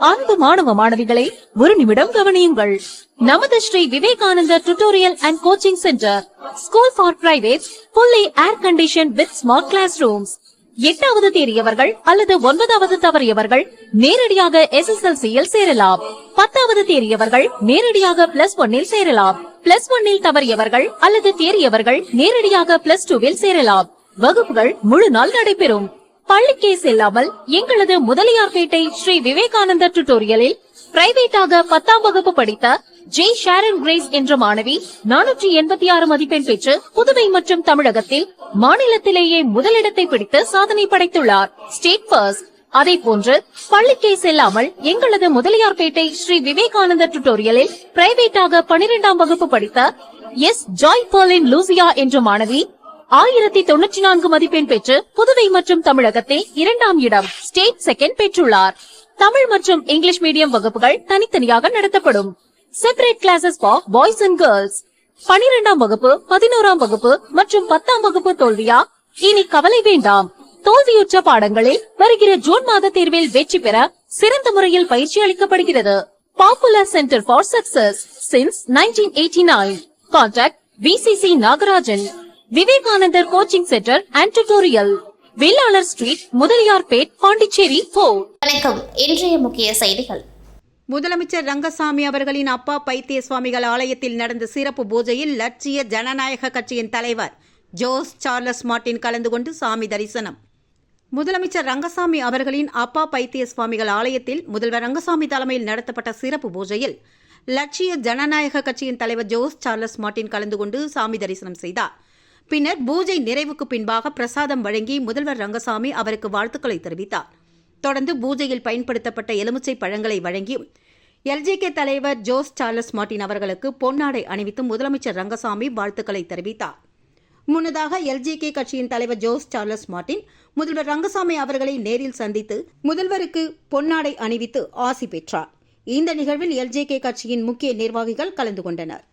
அன்பு மாணவ மாணவிகளை ஒரு நிமிடம் கவனியுங்கள். நமது Shri Vivekanandar tutorial and coaching centre school for private fully air condition with smart classrooms. 8வது தேறியவர்கள் அல்லது 9வது தவறியவர்கள் நேரடியாக SSLC-யில் சேரலாம். 10வது தேறியவர்கள் நேரடியாக +1-இல் சேரலாம். +1-இல் தவறியவர்கள் அல்லது தேறியவர்கள் நேரடியாக +2-ல் சேரலாம். வகுப்புகள் முழு நாள் நடைபெறும். பள்ளிக்கே செல்லாமல் எங்களது முதலியார்பேட்டை ஸ்ரீ விவேகானந்தர் டியூட்டோரியலில் பிரைவேட்டாக 10ஆம் வகுப்பு படித்த ஜே ஷாரன் கிரேஸ் என்ற மாணவி 486 மதிப்பெண் பெற்று புதுவை மற்றும் தமிழகத்தில் மாநிலத்திலேயே முதலிடத்தை பிடித்து சாதனை படைத்துள்ளார். State first. அதே போன்று பள்ளிக்கே செல்லாமல் எங்களது முதலியார்பேட்டை ஸ்ரீ விவேகானந்தர் டியூட்டோரியலில் பிரைவேட்டாக 12ஆம் வகுப்பு படித்த எஸ் ஜாய் பர்லின் லூசியா என்ற மாணவி 1094 மதிப்பெண் பெற்று புதுவை மற்றும் தமிழகத்தில் 2ஆம் இடம் ஸ்டேட் செகண்ட் பெற்றுள்ளார். தமிழ் மற்றும் இங்கிலீஷ் மீடியம் வகுப்புகள் தனித்தனியாக நடத்தப்படும். Separate classes for boys and girls. 12ஆம் வகுப்பு, 11ஆம் வகுப்பு மற்றும் 10ஆம் வகுப்பு தோல்வியா? இனி கவலை வேண்டாம். தோல்வியுற்ற பாடங்களில் வருகிற ஜூன் மாத தேர்வில் வெற்றி பெற சிறந்த முறையில் பயிற்சி அளிக்கப்படுகிறது. Popular centre for success since 1989. Contact VCC Nagarajan. Vivekanandar coaching centre and tutorial, Vellalar street, Mudaliarpet, Pondicherry 4. வணக்கம். இன்றைய முக்கிய செய்திகள். முதலமைச்சர் ரங்கசாமி அவர்களின் அப்பா பைத்திய சுவாமிகள் ஆலயத்தில் நடந்த சிறப்பு பூஜையில் லட்சிய ஜனநாயக கட்சியின் தலைவர் ஜோஸ் சார்லஸ் மார்ட்டின் கலந்து கொண்டு சாமி தரிசனம். முதலமைச்சர் ரங்கசாமி அவர்களின் அப்பா பைத்திய சுவாமிகள் ஆலயத்தில் முதல்வர் ரங்கசாமி தலைமையில் நடத்தப்பட்ட சிறப்பு பூஜையில் லட்சிய ஜனநாயக கட்சியின் தலைவர் ஜோஸ் சார்லஸ் மார்ட்டின் கலந்து கொண்டு சாமி தரிசனம் செய்தார். பின்னர் பூஜை நிறைவுக்கு பின்பாக பிரசாதம் வழங்கி முதல்வர் ரங்கசாமி அவருக்கு வாழ்த்துக்களை தெரிவித்தார். தொடர்ந்து பூஜையில் பயன்படுத்தப்பட்ட எலுமிச்சை பழங்களை வழங்கி LJK தலைவர் ஜோஸ் சார்லஸ் மார்ட்டின் அவர்களுக்கு பொன்னாடை அணிவித்து முதலமைச்சர் ரங்கசாமி வாழ்த்துக்களை தெரிவித்தார். முன்னதாக LJK கட்சியின் தலைவர் ஜோஸ் சார்லஸ் மார்ட்டின் முதல்வர் ரங்கசாமி அவர்களை நேரில் சந்தித்து முதல்வருக்கு பொன்னாடை அணிவித்து ஆசி பெற்றார். இந்த நிகழ்வில் LJK கட்சியின் முக்கிய நிர்வாகிகள் கலந்து கொண்டனர்.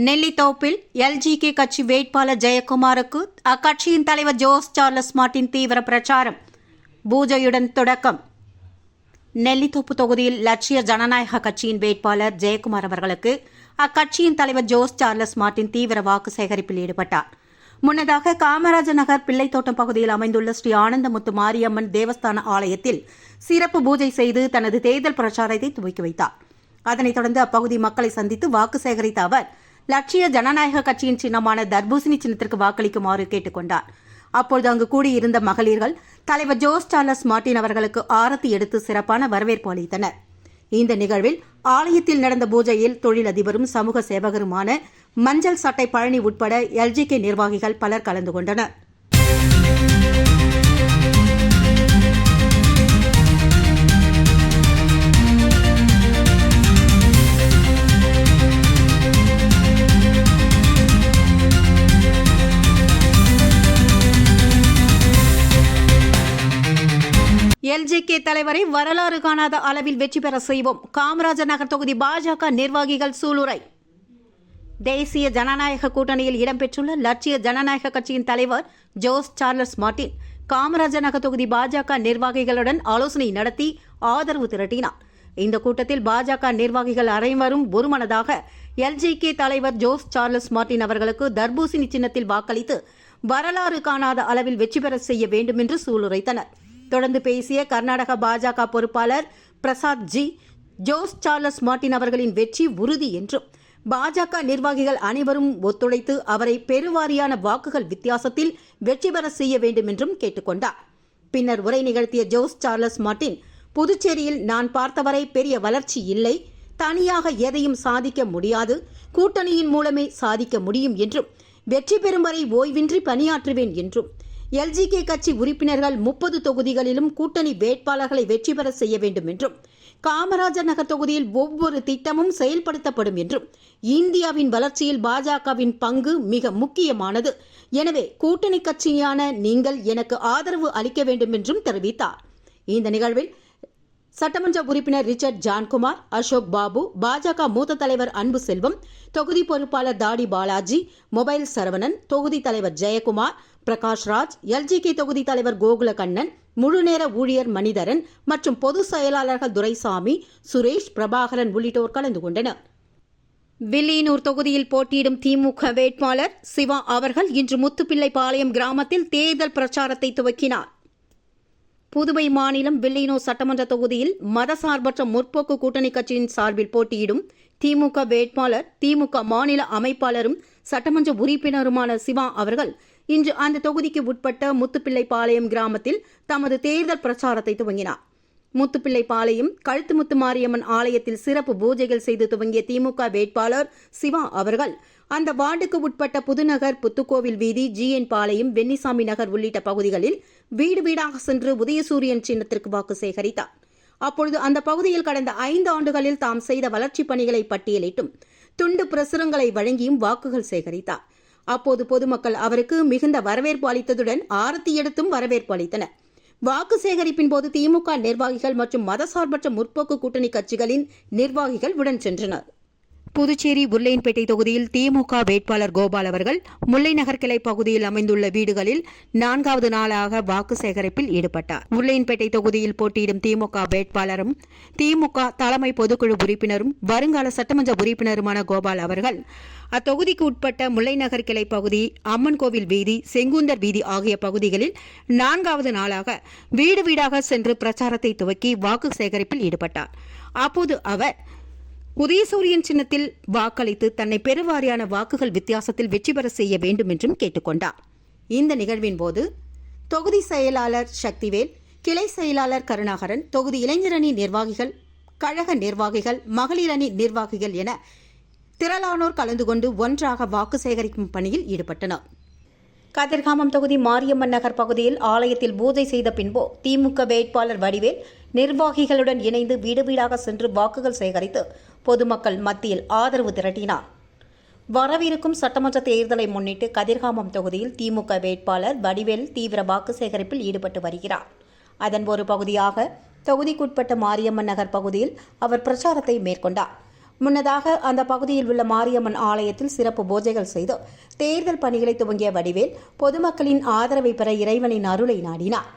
நெல்லித்தோப்பில் LJK கட்சி வேட்பாளர் ஜெயக்குமாருக்கு அக்கட்சியின் தலைவர் ஜோஸ் சார்லஸ் மார்ட்டின் தீவிர பிரச்சாரம். பூஜையுடன் தொடக்கம். நெல்லித்தோப்பு தொகுதியில் லட்சிய ஜனநாயக கட்சியின் வேட்பாளர் ஜெயக்குமார் அவர்களுக்கு அக்கட்சியின் தலைவர் ஜோஸ் சார்லஸ் மார்ட்டின் தீவிர வாக்கு சேகரிப்பில் ஈடுபட்டார். முன்னதாக காமராஜர் நகர் பிள்ளைத்தோட்டம் பகுதியில் அமைந்துள்ள ஸ்ரீ ஆனந்தமுத்து மாரியம்மன் தேவஸ்தான ஆலயத்தில் சிறப்பு பூஜை செய்து தனது தேர்தல் பிரச்சாரத்தை துவக்கி வைத்தார். அதனைத் தொடர்ந்து அப்பகுதி மக்களை சந்தித்து வாக்கு சேகரித்த அவர் லட்சிய ஜனநாயக கட்சியின் சின்னமான தர்பூசணி சின்னத்திற்கு வாக்களிக்குமாறு கேட்டுக் கொண்டார். அப்பொழுது அங்கு கூடியிருந்த மகளிர்கள் தலைவர் ஜோஸ் சார்லஸ் மார்ட்டின் அவர்களுக்கு ஆரத்தி எடுத்து சிறப்பான வரவேற்பு அளித்தனர். இந்த நிகழ்வில் ஆலயத்தில் நடந்த பூஜையில் தொழிலதிபரும் சமூக சேவகருமான மஞ்சள் சட்டை பழனி உட்பட LJK நிர்வாகிகள் பலர் கலந்து கொண்டனர். LJK தலைவரை வரலாறு காணாத அளவில் வெற்றி பெற செய்வோம். காமராஜர் நகர் தொகுதி பாஜக நிர்வாகிகள் சூளுரை. தேசிய ஜனநாயக கூட்டணியில் இடம்பெற்றுள்ள லட்சிய ஜனநாயக கட்சியின் தலைவர் Jose Charles Martin Kamarajar Nagar தொகுதி பாஜக நிர்வாகிகளுடன் ஆலோசனை நடத்தி ஆதரவு திரட்டினார். இந்த கூட்டத்தில் பாஜக நிர்வாகிகள் அனைவரும் ஒருமனதாக LJK தலைவர் ஜோஸ் சார்லஸ் மார்ட்டின் அவர்களுக்கு தர்பூசணி சின்னத்தில் வாக்களித்து வரலாறு காணாத அளவில் வெற்றி பெற செய்ய வேண்டும் என்று சூளுரைத்தனர். தொடர்ந்து பேசிய கர்நாடக பாஜக பொறுப்பாளர் Prasad ji, Jose Charles Martin அவர்களின் வெற்றி உறுதி என்றும் பாஜக நிர்வாகிகள் அனைவரும் ஒத்துழைத்து அவரை பெருவாரியான வாக்குகள் வித்தியாசத்தில் வெற்றி பெற செய்ய வேண்டும் என்றும் கேட்டுக்கொண்டார். பின்னர் உரை நிகழ்த்திய ஜோஸ் சார்லஸ் மார்டின், புதுச்சேரியில் நான் பார்த்தவரை பெரிய வளர்ச்சி இல்லை, தனியாக எதையும் சாதிக்க முடியாது, கூட்டணியின் மூலமே சாதிக்க முடியும் என்றும், வெற்றி பெறும் வரை ஓய்வின்றி பணியாற்றுவேன் என்றும், எல்ஜிகே கட்சி உறுப்பினர்கள் 30 தொகுதிகளிலும் கூட்டணி வேட்பாளர்களை வெற்றி பெற செய்ய வேண்டும் என்றும், காமராஜர் நகர் தொகுதியில் ஒவ்வொரு திட்டமும் செயல்படுத்தப்படும் என்றும், இந்தியாவின் வளர்ச்சியில் பாஜகவின் பங்கு மிக முக்கியமானது, எனவே கூட்டணி கட்சியான நீங்கள் எனக்கு ஆதரவு அளிக்க வேண்டும் என்றும் தெரிவித்தார். இந்த நிகழ்வில் சட்டமன்ற உறுப்பினர் ரிச்சர்ட் ஜான்குமார், அசோக் பாபு, பாஜக மூத்த தலைவர் அன்பு செல்வம், தொகுதி பொறுப்பாளர் தாடி பாலாஜி, மொபைல் சரவணன், தொகுதி தலைவர் ஜெயக்குமார், பிரகாஷ் ராஜ், எல்ஜிகே தொகுதி தலைவர் கோகுலகண்ணன், முழுநேர ஊழியர் மணிதரன் மற்றும் பொதுச் செயலாளர்கள் துரைசாமி, சுரேஷ், பிரபாகரன் உள்ளிட்டோர் கலந்து கொண்டனர். வில்லியனூர் தொகுதியில் போட்டியிடும் திமுக வேட்பாளர் சிவா அவர்கள் இன்று முத்துப்பிள்ளைபாளையம் கிராமத்தில் தேர்தல் பிரச்சாரத்தை துவக்கினார். புதுவை மாநிலம் வில்லியனூர் சட்டமன்ற தொகுதியில் மதசார்பற்ற முற்போக்கு கூட்டணி கட்சியின் சார்பில் போட்டியிடும் திமுக வேட்பாளர், திமுக மாநில அமைப்பாளரும் சட்டமன்ற உறுப்பினருமான சிவா அவர்கள் இன்று அந்த தொகுதிக்கு உட்பட்ட முத்துப்பிள்ளைபாளையம் கிராமத்தில் தமது தேர்தல் பிரச்சாரத்தை துவங்கினார். முத்துப்பிள்ளைபாளையம் கழுத்துமுத்து மாரியம்மன் ஆலயத்தில் சிறப்பு பூஜைகள் செய்து துவங்கிய திமுக வேட்பாளர் சிவா அவர்கள் அந்த வார்டுக்கு உட்பட்ட புதுநகர், புத்துக்கோவில் வீதி, ஜிஎன் பாளையம், வெண்ணிசாமி நகர் உள்ளிட்ட பகுதிகளில் வீடு வீடாக சென்று உதயசூரியன் சின்னத்திற்கு வாக்கு சேகரித்தார். அப்பொழுது அந்த பகுதியில் கடந்த 5 ஆண்டுகளில் தாம் செய்த வளர்ச்சிப் பணிகளை பட்டியலிட்டும் துண்டு பிரசுரங்களை வழங்கியும் வாக்குகள் சேகரித்தார். அப்போது பொதுமக்கள் அவருக்கு மிகுந்த வரவேற்பு அளித்ததுடன் ஆரத்தி எடுத்தும் வரவேற்பு அளித்தனர். வாக்கு சேகரிப்பின் போது திமுக நிர்வாகிகள் மற்றும் மதசார்பற்ற முற்போக்கு கூட்டணி கட்சிகளின் நிர்வாகிகள் உடன் சென்றனர். புதுச்சேரி உருளையன்பேட்டை தொகுதியில் திமுக வேட்பாளர் கோபால் அவர்கள் முல்லைநகர் கிளை பகுதியில் அமைந்துள்ள வீடுகளில் 4வது நாளாக வாக்கு சேகரிப்பில் ஈடுபட்டார். உருளையன்பேட்டை தொகுதியில் போட்டியிடும் திமுக வேட்பாளரும் திமுக தலைமை பொதுக்குழு உறுப்பினரும் வருங்கால சட்டமன்ற உறுப்பினருமான கோபால் அவர்கள் அத்தொகுதிக்கு உட்பட்ட முல்லைநகர் கிளை பகுதி, அம்மன் கோவில் வீதி, செங்குந்தர் வீதி ஆகிய பகுதிகளில் 4வது நாளாக வீடு வீடாக சென்று பிரச்சாரத்தை துவக்கி வாக்கு சேகரிப்பில் ஈடுபட்டார். அப்போது அவர் உதயசூரியன் சின்னத்தில் வாக்களித்து தன்னை பெருவாரியான வாக்குகள் வித்தியாசத்தில் வெற்றி பெற செய்ய வேண்டும் என்றும் கேட்டுக்கொண்டார். இந்த நிகழ்வின் போது தொகுதி செயலாளர் சக்திவேல், கிளை செயலாளர் கருணாகரன், தொகுதி இளைஞரணி நிர்வாகிகள், கழக நிர்வாகிகள், மகளிர் அணி நிர்வாகிகள் என திரளானோர் கலந்து கொண்டு ஒன்றாக வாக்கு சேகரிக்கும் பணியில் ஈடுபட்டனர். கதிர்காமம் தொகுதி மாரியம்மன் நகர் பகுதியில் ஆலயத்தில் பூஜை செய்த பின்பு திமுக வேட்பாளர் வடிவேல் நிர்வாகிகளுடன் இணைந்து வீடு வீடாக சென்று வாக்குகள் சேகரித்து பொதுமக்கள் மத்தியில் ஆதரவு திரட்டினார். வரவிருக்கும் சட்டமன்ற தேர்தலை முன்னிட்டு கதிர்காமம் தொகுதியில் திமுக வேட்பாளர் வடிவேல் தீவிர வாக்கு சேகரிப்பில் ஈடுபட்டு வருகிறார். அதன் ஒரு பகுதியாக தொகுதிக்குட்பட்ட மாரியம்மன் நகர் பகுதியில் அவர் பிரச்சாரத்தை மேற்கொண்டார். முன்னதாக அந்த பகுதியில் உள்ள மாரியம்மன் ஆலயத்தில் சிறப்பு பூஜைகள் செய்து தேர்தல் பணிகளை துவங்கிய வடிவேல் பொதுமக்களின் ஆதரவை பெற இறைவனின் அருளை நாடினார்.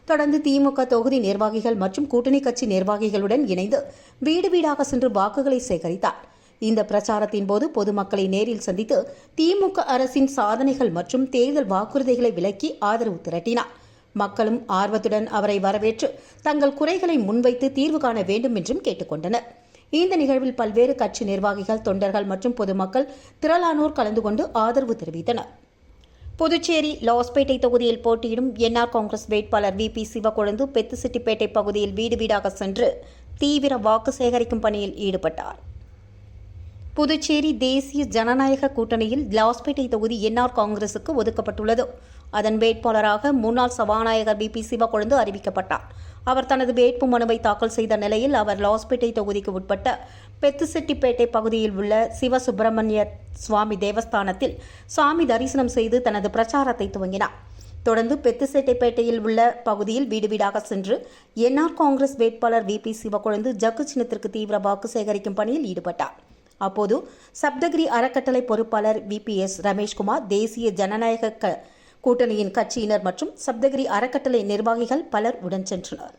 தொடர்ந்து திமுக தொகுதி நிர்வாகிகள் மற்றும் கூட்டணி கட்சி நிர்வாகிகளுடன் இணைந்து வீடு வீடாக சென்று வாக்குகளை சேகரித்தார். இந்த பிரச்சாரத்தின் போது பொதுமக்களை நேரில் சந்தித்து திமுக அரசின் சாதனைகள் மற்றும் தேர்தல் வாக்குறுதிகளை விளக்கி ஆதரவு திரட்டினார். மக்களும் ஆர்வத்துடன் அவரை வரவேற்று தங்கள் குறைகளை முன்வைத்து தீர்வு காண வேண்டும் என்றும் கேட்டுக்கொண்டனர். இந்த நிகழ்வில் பல்வேறு கட்சி நிர்வாகிகள், தொண்டர்கள் மற்றும் பொதுமக்கள் திரளானோர் கலந்து கொண்டு ஆதரவு தெரிவித்தனர். புதுச்சேரி லாஸ்பேட்டை தொகுதியில் போட்டியிடும் என்ஆர் காங்கிரஸ் வேட்பாளர் VP சிவக்கொழுந்து பெத்துசிட்டிப்பேட்டை பகுதியில் வீடு வீடாக சென்று தீவிர வாக்கு சேகரிக்கும் பணியில் ஈடுபட்டார். புதுச்சேரி தேசிய ஜனநாயக கூட்டணியில் லாஸ்பேட்டை தொகுதி என்ஆர் காங்கிரசுக்கு ஒதுக்கப்பட்டுள்ளது. அதன் வேட்பாளராக முன்னாள் சபாநாயகர் VP சிவக்கொழுந்து அறிவிக்கப்பட்டார். அவர் தனது வேட்பு மனுவை தாக்கல் செய்த நிலையில் அவர் லாஸ்பேட்டை தொகுதிக்கு உட்பட்ட பெத்துசெட்டிப்பேட்டை பகுதியில் உள்ள சிவசுப்பிரமணிய சுவாமி தேவஸ்தானத்தில் சாமி தரிசனம் செய்து தனது பிரச்சாரத்தை துவங்கினார். தொடர்ந்து பெத்துசெட்டிப்பேட்டையில் உள்ள பகுதியில் வீடு வீடாக சென்று என்ஆர் காங்கிரஸ் வேட்பாளர் VP சிவக்கொழுந்து ஜக்கு சின்னத்திற்கு தீவிர வாக்கு சேகரிக்கும் பணியில் ஈடுபட்டார். அப்போது சப்தகிரி அறக்கட்டளை பொறுப்பாளர் VPS ரமேஷ்குமார், தேசிய ஜனநாயக கூட்டணியின் கட்சியினர் மற்றும் சப்தகிரி அறக்கட்டளை நிர்வாகிகள் பலர் உடன் சென்றனர்.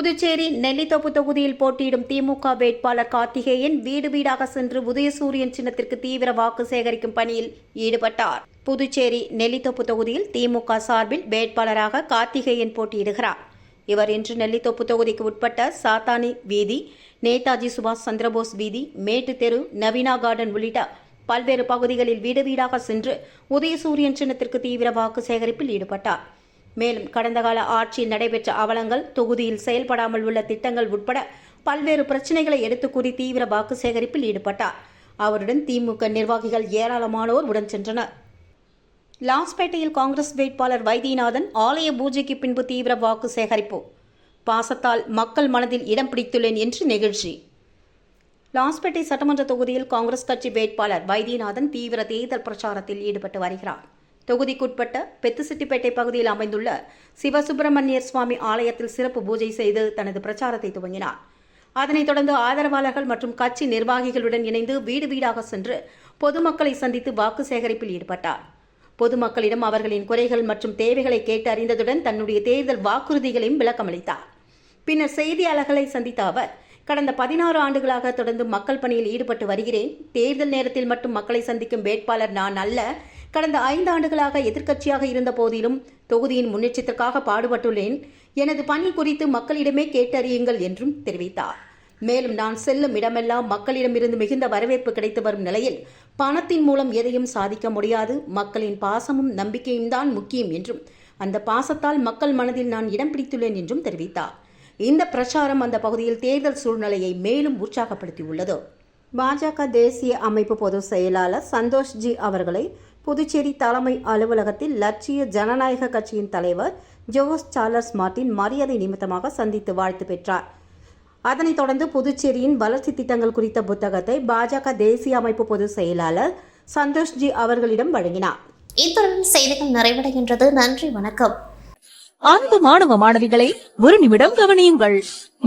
புதுச்சேரி நெல்லித்தோப்பு தொகுதியில் போட்டியிடும் திமுக வேட்பாளர் கார்த்திகேயன் வீடு வீடாக சென்று உதயசூரியன் சின்னத்திற்கு தீவிர வாக்கு சேகரிக்கும் பணியில் ஈடுபட்டார். புதுச்சேரி நெல்லித்தோப்பு தொகுதியில் திமுக சார்பில் வேட்பாளராக கார்த்திகேயன் போட்டியிடுகிறார். இவர் இன்று நெல்லித்தோப்பு தொகுதிக்கு உட்பட்ட சாத்தானி வீதி, நேதாஜி சுபாஷ் சந்திரபோஸ் வீதி, மேட்டு தெரு, நவீனா கார்டன் உள்ளிட்ட பல்வேறு பகுதிகளில் வீடு வீடாக சென்று உதயசூரியன் சின்னத்திற்கு தீவிர வாக்கு சேகரிப்பில் ஈடுபட்டார். மேலும் கடந்த கால ஆட்சியில் நடைபெற்ற அவலங்கள், தொகுதியில் செயல்படாமல் உள்ள திட்டங்கள் உட்பட பல்வேறு பிரச்சனைகளை எடுத்து கூறி தீவிர வாக்கு சேகரிப்பில் ஈடுபட்டார். அவருடன் திமுக நிர்வாகிகள் ஏராளமானோர் உடன் சென்றனர். லாஸ்பேட்டையில் காங்கிரஸ் வேட்பாளர் வைத்தியநாதன் ஆலய பூஜைக்கு பின்பு தீவிர வாக்கு சேகரிப்பு. பாசத்தால் மக்கள் மனதில் இடம் பிடித்துள்ளேன் என்று நெகிழ்ச்சி. லாஸ்பேட்டை சட்டமன்ற தொகுதியில் காங்கிரஸ் கட்சி வேட்பாளர் வைத்தியநாதன் தீவிர தேர்தல் பிரச்சாரத்தில் ஈடுபட்டு வருகிறார். தொகுதிக்குட்பட்ட பெத்துசிட்டிப்பேட்டை பகுதியில் அமைந்துள்ள சிவசுப்பிரமணியர் சுவாமி ஆலயத்தில் சிறப்பு பூஜை செய்து தனது பிரச்சாரத்தை துவங்கினார். அதனைத் தொடர்ந்து ஆதரவாளர்கள் மற்றும் கட்சி நிர்வாகிகளுடன் இணைந்து வீடு வீடாக சென்று பொதுமக்களை சந்தித்து வாக்கு சேகரிப்பில் ஈடுபட்டார். பொதுமக்களிடம் அவர்களின் குறைகள் மற்றும் தேவைகளை கேட்டு அறிந்ததுடன் தன்னுடைய தேர்தல் வாக்குறுதிகளையும் விளக்கமளித்தார். பின்னர் செய்தியாளர்களை சந்தித்த அவர், கடந்த 16 ஆண்டுகளாக தொடர்ந்து மக்கள் பணியில் ஈடுபட்டு வருகிறேன். தேர்தல் நேரத்தில் மட்டும் மக்களை சந்திக்கும் வேட்பாளர் நான் அல்ல. கடந்த 5 ஆண்டுகளாக எதிர்க்கட்சியாக இருந்த போதிலும் தொகுதியின் முன்னேற்றத்திற்காக பாடுபட்டுள்ளேன். எனது பணி குறித்து மக்களிடமே கேட்டறியுங்கள் என்றும் தெரிவித்தார். மேலும் நான் செல்லும் இடமெல்லாம் மக்களிடமிருந்து மிகுந்த வரவேற்பு கிடைத்து வரும் நிலையில் பணத்தின் மூலம் எதையும் சாதிக்க முடியாது. மக்களின் பாசமும் நம்பிக்கையும் தான் முக்கியம் என்றும் அந்த பாசத்தால் மக்கள் மனதில் நான் இடம் பிடித்துள்ளேன் என்றும் தெரிவித்தார். இந்த பிரச்சாரம் அந்த பகுதியில் தேர்தல் சூழ்நிலையை மேலும் உற்சாகப்படுத்தியுள்ளது. பாஜக தேசிய அமைப்பு பொதுச் செயலாளர் சந்தோஷ்ஜி அவர்களை புதுச்சேரி தலைமை அலுவலகத்தில் லட்சிய ஜனநாயக கட்சியின் தலைவர் ஜோஸ் சார்லஸ் மார்ட்டின் மரியாதை நிமித்தமாக சந்தித்து வாழ்த்து பெற்றார். அதனைத் தொடர்ந்து புதுச்சேரியின் வளர்ச்சி திட்டங்கள் குறித்த புத்தகத்தை பாஜக தேசிய அமைப்பு பொதுச் செயலாளர் சந்தோஷ்ஜி அவர்களிடம் வழங்கினார். இத்துடன் செய்திகள் நிறைவடைகின்றது. நன்றி, வணக்கம். அன்பு மாணவ மாணவிகளை ஒரு நிமிடம் கவனியுங்கள்.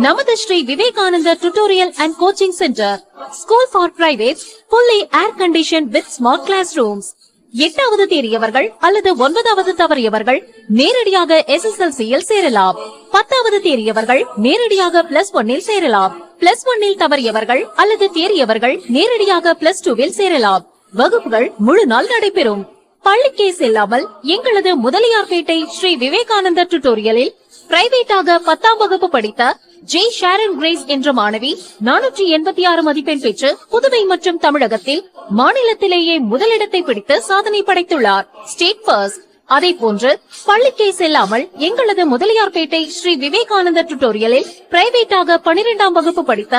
நமது Shri Vivekanandar tutorial and coaching centre, school for private, fully air condition with smart classrooms. 8வது தேறியவர்கள் அல்லது 9வது தவறியவர்கள் நேரடியாக SSLC-யில் சேரலாம். 10வது தேறியவர்கள் நேரடியாக +1 சேரலாம். +1 தவறியவர்கள் அல்லது தேறியவர்கள் நேரடியாக +2 சேரலாம். வகுப்புகள் முழு நாள் நடைபெறும். பள்ளிக்கே செல்லாமல் எங்களது முதலியார்பேட்டை ஸ்ரீ விவேகானந்தர் டியூட்டோரியலில் பிரைவேட்டாக 10ஆம் வகுப்பு படித்த ஜே ஷாரன் கிரேஸ் என்ற மாணவி 486 மதிப்பெண் பெற்று புதுவை மற்றும் தமிழகத்தில் மாநிலத்திலேயே முதலிடத்தை பிடித்து சாதனை படைத்துள்ளார். State first. அதே போன்று பள்ளிக்கே செல்லாமல் எங்களது முதலியார்பேட்டை ஸ்ரீ விவேகானந்தர் டியூட்டோரியலில் பிரைவேட்டாக 12ஆம் வகுப்பு படித்த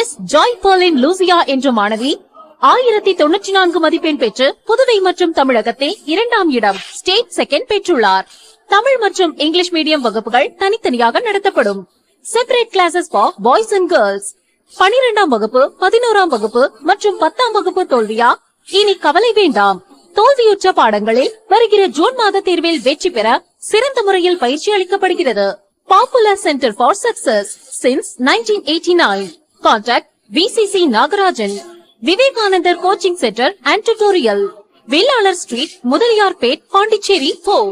எஸ் ஜாய் பர்லின் லூசியா என்ற மாணவி 1094 மதிப்பெண் பெற்று புதுவை மற்றும் தமிழகத்தில் 2ஆம் இடம், ஸ்டேட் செகண்ட் பெற்றுள்ளார். தமிழ் மற்றும் இங்கிலீஷ் மீடியம் வகுப்புகள் தனித்தனியாக நடத்தப்படும். Separate classes for boys and girls. 12ஆம் வகுப்பு, 11ஆம் வகுப்பு மற்றும் 10ஆம் வகுப்பு தோல்வியா? இனி கவலை வேண்டாம். தோல்வியுற்ற பாடங்களில் வருகிற ஜூன் மாத தேர்வில் வெற்றி பெற சிறந்த முறையில் பயிற்சி அளிக்கப்படுகிறது. Popular centre for success since 1989. Contact VCC Nagarajan. Vivekanandar coaching centre and tutorial, Vellalar street, Mudaliarpet, Pondicherry 4.